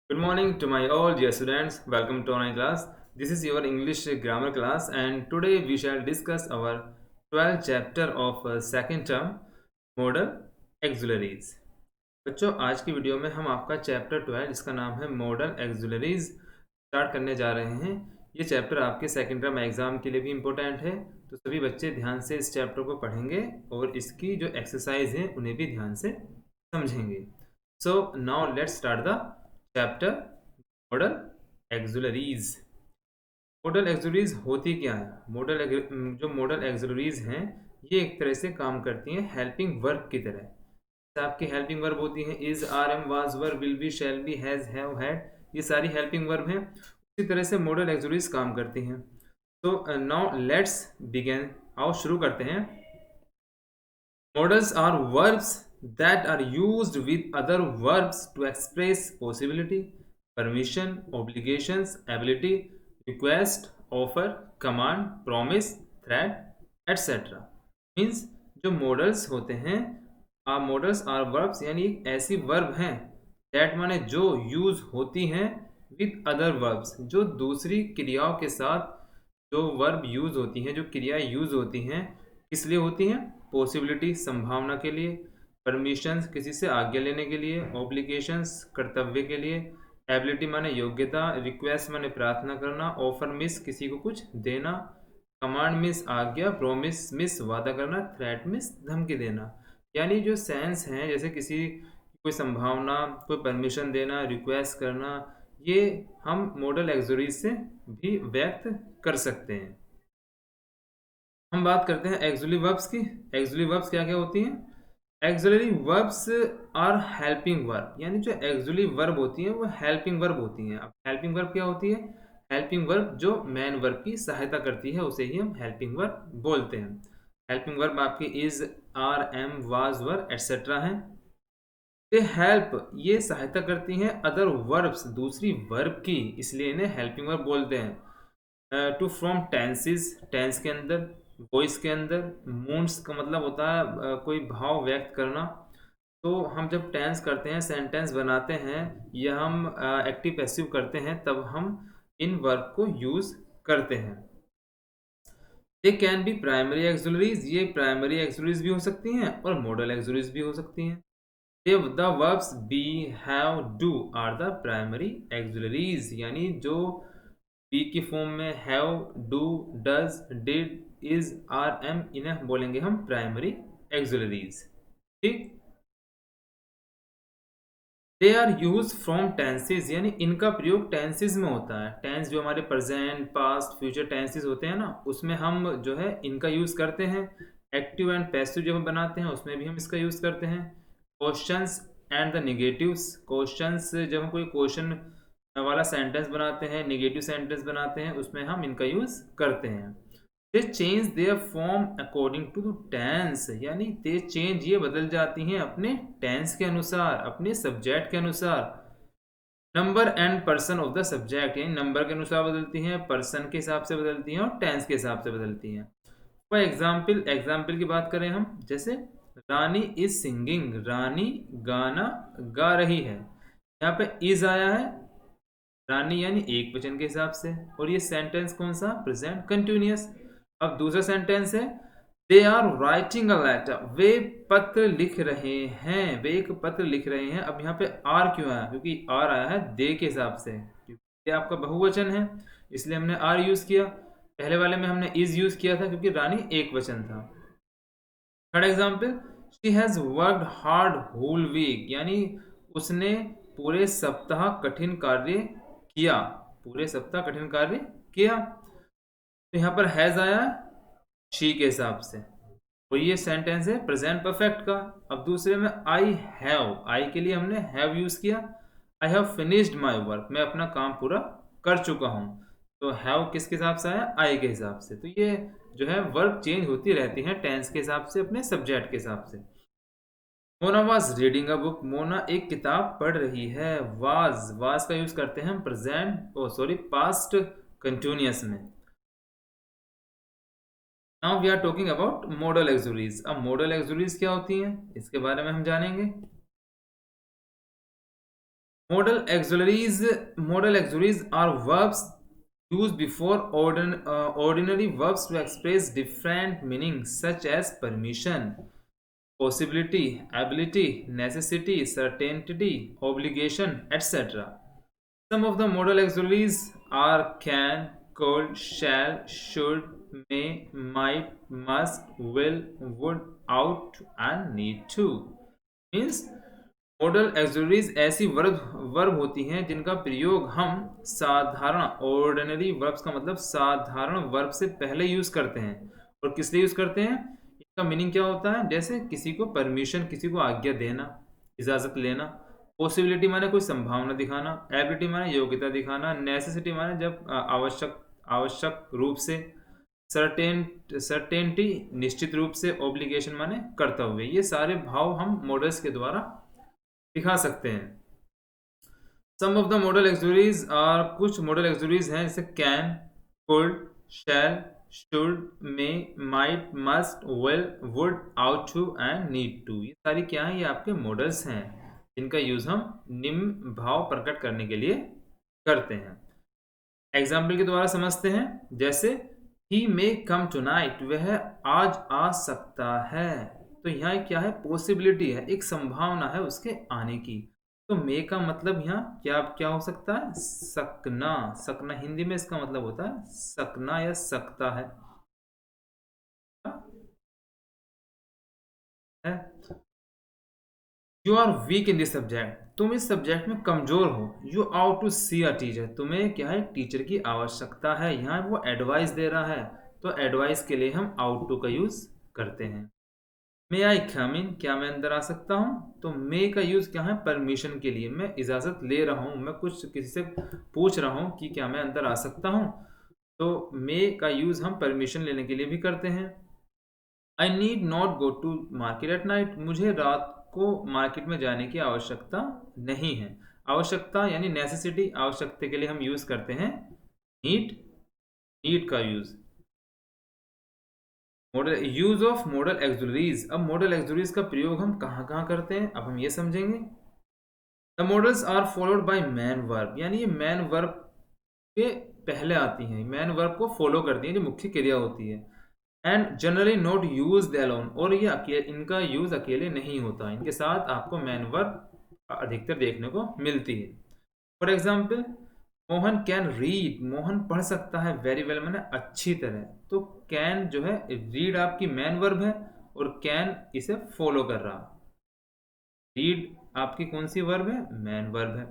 Good morning to my all dear students. Welcome to online class. This is your English grammar class and today we shall discuss our 12th chapter of second term modal auxiliaries. बच्चों आज की video में हम आपका chapter 12 जिसका नाम है model एक्सुलरीज start करने जा रहे हैं। ये चैप्टर आपके सेकेंड टर्म एग्जाम के लिए भी इम्पोर्टेंट है, तो सभी बच्चे ध्यान से इस चैप्टर को पढ़ेंगे और इसकी जो एक्सरसाइज है उन्हें भी ध्यान से समझेंगे। So now let's start the chapter modal auxiliaries. Modal auxiliaries होती क्या है? जो मॉडल एक्सुलरीज हैं ये एक तरह से काम करती हैं हेल्पिंग वर्ब की तरह। आपकी हेल्पिंग वर्ब होती हैं is, are, am, was, were, will be, shall be, has, have, had, ये सारी हेल्पिंग वर्ब हैं। उसी तरह से मॉडल एक्सुलरीज काम करती हैं। तो नाउ लेट्स बिगिन। आओ शुरू करते हैं। Modals are verbs that are used with other verbs to express possibility, permission, obligations, ability, request, offer, command, promise, threat, etc. Means जो मॉडल्स होते हैं मॉडल्स आर वर्ब्स यानी एक ऐसी वर्ब हैं दैट माने जो यूज होती हैं विद अदर वर्ब्स, जो दूसरी क्रियाओं के साथ जो वर्ब यूज होती हैं, जो क्रियाएं यूज होती हैं, किस लिए होती हैं? पॉसिबिलिटी संभावना के लिए, परमिशंस किसी से आज्ञा लेने के लिए, ऑब्लिगेशंस कर्तव्य के लिए, एबिलिटी माने योग्यता, रिक्वेस्ट माने प्रार्थना करना, ऑफर मिस किसी को कुछ देना, कमांड मिस आज्ञा, प्रोमिस मिस वादा करना, थ्रेट मिस धमकी देना। यानी जो सेंस हैं जैसे किसी कोई संभावना, कोई परमिशन देना, रिक्वेस्ट करना, ये हम मॉडल एक्सुलरीज से भी व्यक्त कर सकते हैं। हम बात करते हैं एक्सुलरी वर्ब्स की। एक्सुलरी वर्ब्स क्या क्या होती हैं? Auxiliary verbs are helping verb, यानी जो एक्सुलरी वर्ब होती हैं वो हेल्पिंग वर्ब होती हैं। अब हेल्पिंग वर्ब क्या होती है? हेल्पिंग वर्ब जो मेन वर्ब की सहायता करती है उसे ही हम हेल्पिंग वर्ब बोलते हैं। हेल्पिंग वर्ब आपकी is, are, am, was, were etcetera हैं। दे हेल्प, ये सहायता करती हैं अदर वर्ब्स, दूसरी वर्ब की, इसलिए इन्हें हेल्पिंग वर्ब बोलते हैं। टू फ्रॉम टेंसेस, टेंस के अंदर, वॉइस के अंदर, मूड्स का मतलब होता है कोई भाव व्यक्त करना। तो हम जब टेंस करते हैं, सेंटेंस बनाते हैं या हम एक्टिव पैसिव करते हैं तब हम इन वर्ब को यूज करते हैं। दे कैन बी प्राइमरी एक्सुलरीज, ये प्राइमरी एक्सुलरीज भी हो सकती हैं और मॉडल एक्सुलरीज भी हो सकती हैं। The verbs be, have, do are the primary auxiliaries, यानी जो be की फॉर्म में have, do, does, did, is, are, am, इन्हें बोलेंगे हम प्राइमरी auxiliaries। ठीक। They are use from tenses, यानी इनका प्रयोग टेंसेज में होता है। टेंस जो हमारे प्रेजेंट, पास्ट, फ्यूचर टेंसेज होते हैं ना, उसमें हम जो है इनका यूज करते हैं। एक्टिव एंड पैसिव जब हम बनाते हैं उसमें भी हम इसका यूज करते हैं। Questions and the negatives, questions जब हम कोई क्वेश्चन वाला सेंटेंस बनाते हैं, निगेटिव सेंटेंस बनाते हैं, उसमें हम इनका यूज करते हैं। They change their form according to tense, यानी दे चेंज, ये बदल जाती हैं अपने टेंस के अनुसार, अपने सब्जेक्ट के अनुसार। Number and person of the subject, यानी नंबर के अनुसार बदलती हैं, पर्सन के हिसाब से बदलती हैं और टेंस के हिसाब से बदलती हैं। फॉर एग्जाम्पल, एग्जाम्पल की बात करें हम, जैसे रानी इज सिंगिंग, रानी गाना गा रही है। यहाँ पे इज आया है, रानी यानी एक वचन के हिसाब से, और ये सेंटेंस कौन सा? Present continuous. अब दूसरा सेंटेंस है they are writing a letter, वे पत्र लिख रहे हैं, वे एक पत्र लिख रहे हैं। अब यहाँ पे आर क्यों आया? क्योंकि आर आया है दे के हिसाब से, क्योंकि आपका बहुवचन है इसलिए हमने आर यूज किया। पहले वाले में हमने इज यूज किया था क्योंकि रानी एक वचन था। Third example, she has worked hard whole week, यानी उसने पूरे सप्ताह कठिन कार्य किया, पूरे सप्ताह कठिन कार्य किया। तो यहाँ पर हैज आया शी के हिसाब से, और ये सेंटेंस है प्रेजेंट परफेक्ट का। अब दूसरे में आई हैव, आई के लिए हमने हैव यूज किया। I have finished my work, मैं अपना काम पूरा कर चुका हूँ। तो हैव किसके हिसाब से आया? आई के हिसाब से। तो ये जो है वर्ब चेंज होती रहती है टेंस के हिसाब से, अपने सब्जेक्ट के हिसाब से। Mona was reading a book, Mona एक किताब पढ़ रही है। वाज, वाज का यूज करते हैं हम प्रेजेंट पास्ट कंटिन्यूअस में। Now we are talking about modal auxiliaries. अब मॉडल एक्सुलरीज क्या होती हैं इसके बारे में हम जानेंगे। Modal auxiliaries are verbs used before ordinary verbs to express different meanings such as permission, possibility, ability, necessity, certainty, obligation, etc. Some of the modal auxiliaries are can, could, shall, should, may, might, must, will, would, ought, and need to. Means modal auxiliaries ऐसी verb होती हैं जिनका प्रयोग हम साधारण ordinary verbs का मतलब साधारण वर्ब से पहले यूज करते हैं। और किस लिए यूज करते हैं, इसका मीनिंग क्या होता है, जैसे किसी को परमिशन, किसी को आज्ञा देना, इजाजत लेना। पॉसिबिलिटी माने कोई संभावना दिखाना, एबिलिटी माने योग्यता दिखाना, नेसेसिटी माने जब आवश्यक आवश्यक रूप से, सर्टेनिटी निश्चित रूप से, ऑब्लिगेशन माने कर्तव्य। ये सारे भाव हम मॉडल्स के द्वारा दिखा सकते हैं। Some of the model auxiliaries और कुछ मॉडल एक्सुरीज हैं जैसे can, could, shall, should, may, might, must, will, would, ought to and need to. ये सारी क्या है, ये आपके मॉडल्स हैं जिनका यूज हम निम्न भाव प्रकट करने के लिए करते हैं। एग्जाम्पल के द्वारा समझते हैं, जैसे ही मे कम टुनाइट, वह आज आ सकता है। तो यहाँ क्या है, पॉसिबिलिटी है, एक संभावना है उसके आने की। तो मे का मतलब यहाँ क्या क्या हो सकता है, सकना। सकना हिंदी में इसका मतलब होता है सकना या सकता है। You are weak in this subject, तुम इस सब्जेक्ट में कमजोर हो। You ought to see a teacher, तुम्हें क्या है, टीचर की आवश्यकता है। यहाँ वो एडवाइस दे रहा है, तो एडवाइस के लिए हम आउट टू का यूज करते हैं। मे आई कम इन, क्या मैं अंदर आ सकता हूँ। तो मे का यूज क्या है, परमिशन के लिए, मैं इजाजत ले रहा हूँ, मैं कुछ किसी से पूछ रहा हूँ कि क्या मैं अंदर आ सकता हूँ। तो मे का यूज हम परमिशन लेने के लिए भी करते हैं। I need not go to market at night, मुझे रात को मार्केट में जाने की आवश्यकता नहीं है। आवश्यकता यानी नेसेसिटी, आवश्यकता के लिए हम यूज करते हैं नीड। नीड का use. Modal use of modal auxiliaries, अब मॉडल एक्सुलरीज का प्रयोग हम कहाँ कहाँ करते हैं, अब हम ये समझेंगे। The modals are followed by main verb, यानी ये मैन वर्ब के पहले आती हैं, मैन वर्ब को फॉलो करती हैं, जो मुख्य क्रिया होती है। And generally not use alone, और ये अकेले, इनका यूज अकेले नहीं होता, इनके साथ आपको मैन वर्ब अधिकतर देखने को मिलती है। For example, Mohan can read, Mohan पढ़ सकता है वेरी वेल मैंने अच्छी तरह। तो कैन जो है, रीड आपकी मैन वर्ब है और कैन इसे फॉलो कर रहा। रीड आपकी कौन सी वर्ब है, मैन वर्ब है।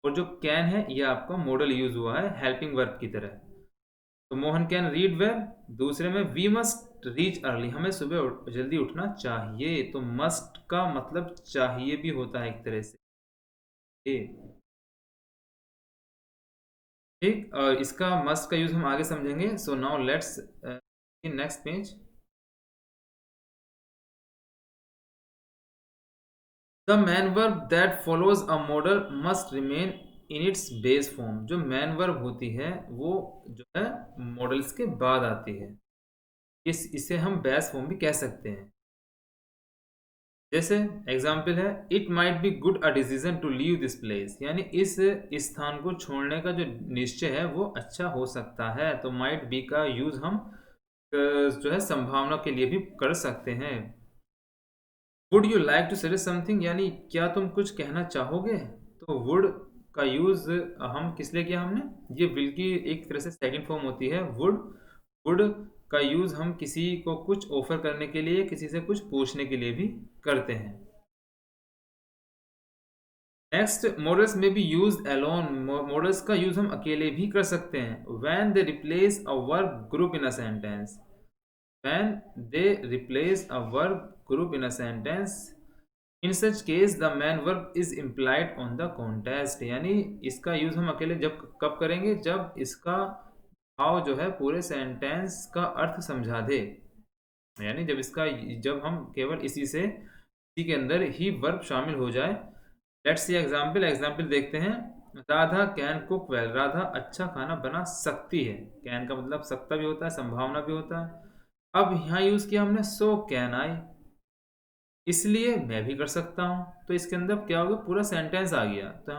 और जो कैन है ये आपका मॉडल यूज हुआ है हेल्पिंग वर्ब की तरह। तो मोहन कैन रीड वेल। दूसरे में वी मस्ट रीच अर्ली, हमें सुबह जल्दी उठना चाहिए। तो मस्ट का मतलब चाहिए भी होता है एक तरह से। ठीक, और इसका मस्ट का यूज हम आगे समझेंगे। So now let's in next page. The man verb that follows a model must remain in its base form, जो मैन वर्ब होती है वो जो है मॉडल्स के बाद आती है। इसे हम बेस फॉर्म भी कह सकते हैं। जैसे एग्जाम्पल है, it might be good a decision to leave this place, यानी इस स्थान को छोड़ने का जो निश्चय है वो अच्छा हो सकता है। तो माइट बी का यूज हम जो है संभावना के लिए भी कर सकते हैं। Would you like to suggest something, यानी क्या तुम कुछ कहना चाहोगे। तो वुड का यूज हम किस लिए किया हमने, ये विल की एक तरह से सेकंड फॉर्म होती है वुड। वुड का यूज हम किसी को कुछ ऑफर करने के लिए, किसी से कुछ पूछने के लिए भी करते हैं। नेक्स्ट, मॉडल्स में भी यूज अलोन, मॉडल्स का यूज हम अकेले भी कर सकते हैं। When they replace a verb group in a sentence, when they replace a verb group in a sentence, in such case the man verb is implied on the contest, यानी इसका use हम अकेले जब कब करेंगे, जब इसका भाव जो है पूरे सेंटेंस का अर्थ समझा दे। यानी जब हम केवल इसी के अंदर ही वर्ब शामिल हो जाए। लेट्स सी एग्जाम्पल, एग्जाम्पल देखते हैं। Radha can cook well, Radha अच्छा खाना बना सकती है। कैन का मतलब सकता भी होता है, संभावना भी होता है। अब यहाँ यूज किया हमने सो कैन आई, इसलिए मैं भी कर सकता हूँ। तो इसके अंदर क्या होगा, पूरा सेंटेंस आ गया। तो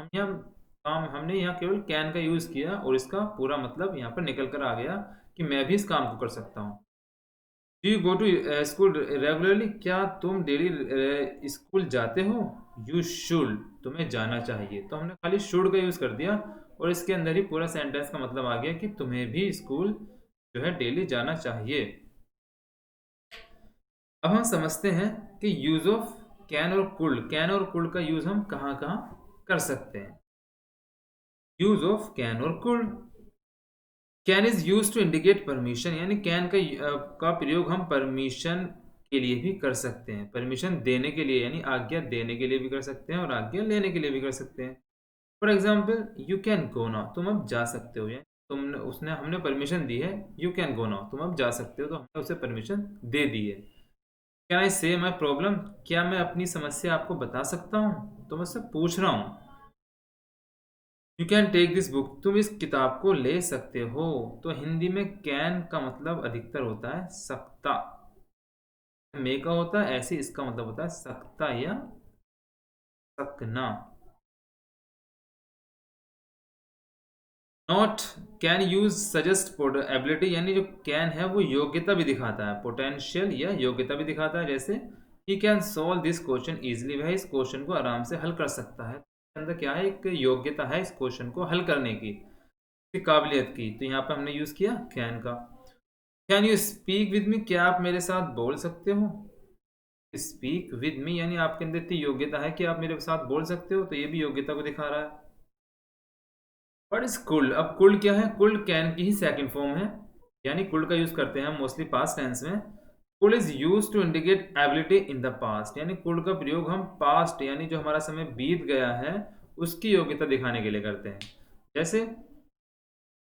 हमने यहाँ केवल कैन का यूज़ किया और इसका पूरा मतलब यहाँ पर निकल कर आ गया कि मैं भी इस काम को कर सकता हूँ। Do you go to school regularly, क्या तुम डेली स्कूल जाते हो? यू शुड, तुम्हें जाना चाहिए। तो हमने खाली शुड का यूज़ कर दिया और इसके अंदर ही पूरा सेंटेंस का मतलब आ गया कि तुम्हें भी स्कूल जो है डेली जाना चाहिए। अब हम समझते हैं कि यूज ऑफ कैन और कुड का यूज हम कहाँ कहाँ कर सकते हैं। यूज ऑफ कैन और could. Can is use to indicate permission, यानी कैन का प्रयोग हम परमिशन के लिए भी कर सकते हैं। परमिशन देने के लिए यानी आज्ञा देने के लिए भी कर सकते हैं और आज्ञा लेने के लिए भी कर सकते हैं। For example, you can go now, तुम अब जा सकते हो। यानी तुमने उसने हमने परमिशन दी है, यू कैन गो नाउ, तुम अब जा सकते हो, तो हमने उसे परमिशन दे दी है। कैन आई से माई प्रॉब्लम, क्या मैं अपनी समस्या आपको बता सकता हूँ? तो मैं उससे पूछ रहा हूँ। You can take this book, तुम इस किताब को ले सकते हो। तो हिंदी में कैन का मतलब अधिकतर होता है सकता। मे का होता है ऐसे, इसका मतलब होता है सकता या सकना। Not can use suggest ability, यानी जो कैन है वो योग्यता भी दिखाता है, पोटेंशियल या योग्यता भी दिखाता है। जैसे he can solve this question easily, वह इस क्वेश्चन को आराम से हल कर सकता है। अंदर क्या है, एक योग्यता है इस क्वेश्चन को हल करने की, काबिलियत की। तो यहाँ पे हमने यूज किया कैन का। Can you speak with me, क्या आप मेरे साथ बोल सकते हो? स्पीक विद मी यानी आपके अंदर इतनी योग्यता है कि आप मेरे साथ बोल सकते हो, तो ये भी योग्यता को दिखा रहा है। व्हाट इज कुल, अब कुल क्या है? कुल कैन की ही सेकंड फॉर्म है, यानी कुल का यूज करते हैं हम मोस्टली पास्ट टेंस में। Could is use to indicate ability in the past, यानी कुल का प्रयोग हम पास्ट यानी जो हमारा समय बीत गया है उसकी योग्यता दिखाने के लिए करते हैं। जैसे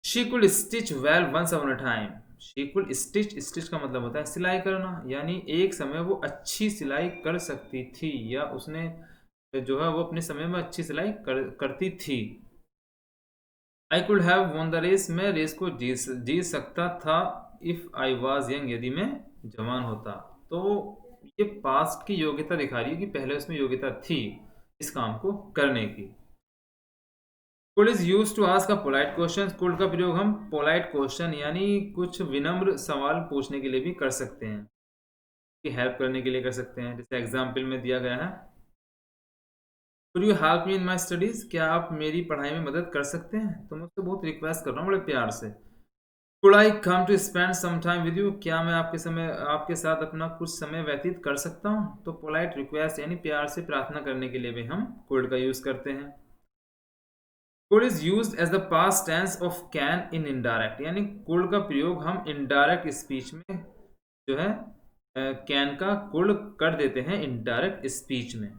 she could stitch well once upon a time, she could stitch, stitch का मतलब होता है सिलाई करना, यानी एक समय वो अच्छी सिलाई कर सकती थी, या उसने जो है वो अपने समय में अच्छी सिलाई करती थी। I could have won the race, मैं रेस को जीत सकता था। इफ आई वॉज यंग, यदि मैं जवान होता। तो ये पास्ट की योग्यता दिखा रही है कि पहले उसमें योग्यता थी इस काम को करने की। Could is use to ask a polite question, could का प्रयोग हम पोलाइट क्वेश्चन यानी कुछ विनम्र सवाल पूछने के लिए भी कर सकते हैं, कि हेल्प करने के लिए कर सकते हैं। जैसे एग्जाम्पल में दिया गया है, could you help me in my studies, क्या आप मेरी पढ़ाई में मदद कर सकते हैं? तो मैं उससे बहुत रिक्वेस्ट कर रहा हूँ बड़े प्यार से। Could I come to spend some time with you, क्या मैं आपके साथ अपना कुछ समय व्यतीत कर सकता हूँ? तो पोलाइट रिक्वेस्ट यानी प्यार से प्रार्थना करने के लिए भी हम कुड का यूज करते हैं। Could is use as the past tense of can in indirect, यानी कुड का प्रयोग हम इनडायरेक्ट स्पीच में जो है कैन का कुड कर देते हैं इनडायरेक्ट स्पीच में।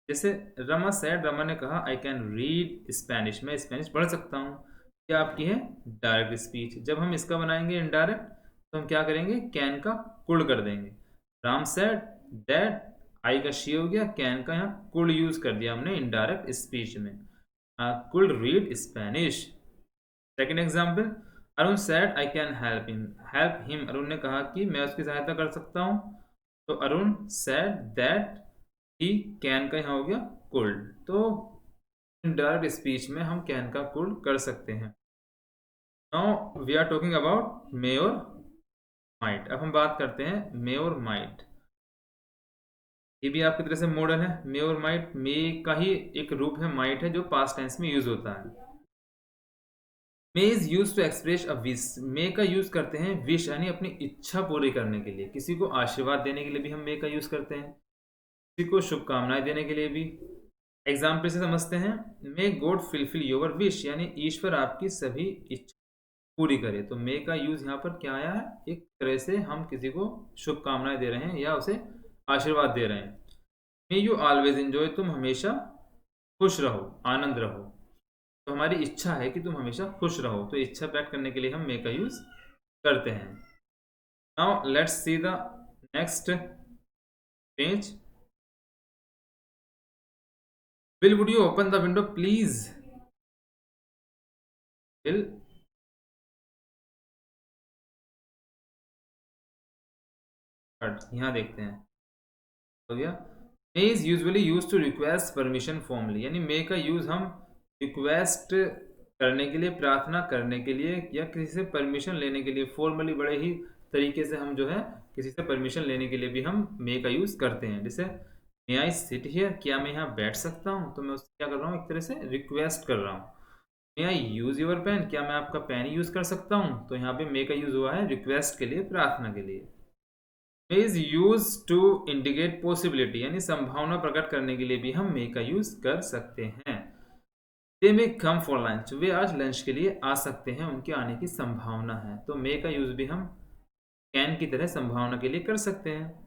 जैसे रमा सैड, रमा ने कहा आई कैन रीड स्पेनिश, मैं स्पेनिश पढ़ सकता हूँ। क्या आपकी है डायरेक्ट स्पीच। जब हम इसका बनाएंगे इनडायरेक्ट, तो हम क्या करेंगे, कैन का कुड कर देंगे। राम सैड दैट, आई का शी हो गया, कैन का यहाँ कुड यूज कर दिया हमने इनडायरेक्ट स्पीच में। Could read Spanish. Second example, Arun sad I can help him, Arun ने कहा कि मैं उसकी सहायता कर सकता हूँ। तो Arun sad that he can का यहाँ हो गया कुड। तो इनडायरेक्ट स्पीच में हम कैन का कुड कर सकते हैं। Now we are talking about may और माइट। अब हम बात करते हैं मे और माइट। ये भी आपकी तरह से मॉडल है, मे और माइट। मे का ही एक रूप है, माइट है जो पास्ट टेंस में यूज होता है। May is use to express a wish, may का यूज करते हैं विश यानी अपनी इच्छा पूरी करने के लिए, किसी को आशीर्वाद देने के लिए भी हम मे का यूज करते हैं, किसी को शुभकामनाएं देने के लिए भी। एग्जाम्पल से समझते हैं, may God fulfil your wish, यानी ईश्वर आपकी सभी इच्छा पूरी करे। तो मे का यूज यहाँ पर क्या आया है, एक तरह से हम किसी को शुभकामनाएं दे रहे हैं या उसे आशीर्वाद दे रहे हैं। मे यू ऑलवेज एंजॉय, तुम हमेशा खुश रहो, आनंद रहो। तो हमारी इच्छा है कि तुम हमेशा खुश रहो, तो इच्छा व्यक्त करने के लिए हम मे का यूज करते हैं। Now let's see the next page. Will would you open the window please, will यहाँ देखते हैं हो गया। May is usually use to request permission formally, यानी मे का यूज हम रिक्वेस्ट करने के लिए, प्रार्थना करने के लिए, या किसी से परमिशन लेने के लिए फॉर्मली बड़े ही तरीके से हम जो है किसी से परमिशन लेने के लिए भी हम मे का यूज करते हैं। जैसे मे आई सिट हियर, क्या मैं यहाँ बैठ सकता हूँ, तो मैं उससे क्या कर रहा हूँ, एक तरह से रिक्वेस्ट कर रहा हूँ। मे आई यूज योर पेन, क्या मैं आपका पेन यूज कर सकता हूँ, तो यहाँ पे मे का यूज हुआ है रिक्वेस्ट के लिए, प्रार्थना के लिए। Is use to indicate possibility, यानी संभावना प्रकट करने के लिए भी हम मे का यूज कर सकते हैं। They may come for lunch, वे आज लंच के लिए आ सकते हैं, उनके आने की संभावना है, तो मे का यूज भी हम कैन की तरह संभावना के लिए कर सकते हैं।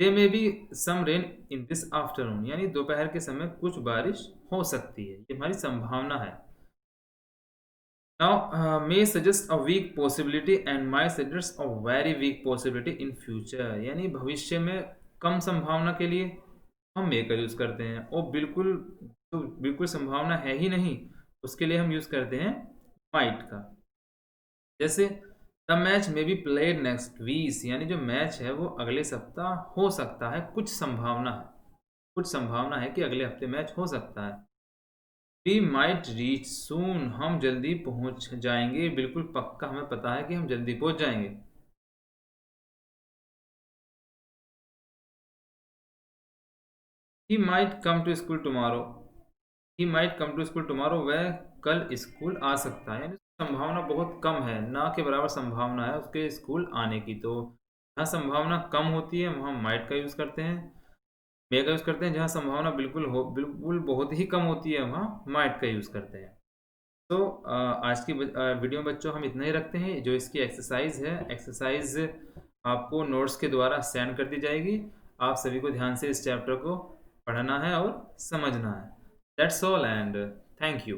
They may be some rain in this afternoon, यानी दोपहर के समय कुछ बारिश हो सकती है, ये हमारी संभावना है। Now, may suggest a weak possibility and might suggest a very weak possibility in future, यानी भविष्य में कम संभावना के लिए हम may का यूज़ करते हैं, और बिल्कुल तो बिल्कुल संभावना है ही नहीं उसके लिए हम यूज़ करते हैं might का। जैसे द मैच में बी प्लेड नेक्स्ट वीक, यानी जो मैच है वो अगले सप्ताह हो सकता है, कुछ संभावना है कि अगले हफ्ते मैच हो सकता है। वी माइट रीच सून, हम जल्दी पहुंच जाएंगे, बिल्कुल पक्का हमें पता है कि हम जल्दी पहुंच जाएंगे। He might come to school tomorrow, he might come to school tomorrow, वह कल स्कूल आ सकता है, यानी संभावना बहुत कम है, ना के बराबर संभावना है उसके स्कूल आने की, तो जहाँ संभावना कम होती है वहाँ माइट का यूज़ करते हैं, मे का यूज़ करते हैं। जहाँ संभावना बिल्कुल बहुत ही कम होती है वहाँ माइट का यूज़ करते हैं। तो आज की वीडियो में बच्चों हम इतना ही रखते हैं। जो इसकी एक्सरसाइज है, एक्सरसाइज आपको नोट्स के द्वारा सेंड कर दी जाएगी। आप सभी को ध्यान से इस चैप्टर को पढ़ना है और समझना है। That's all and thank you.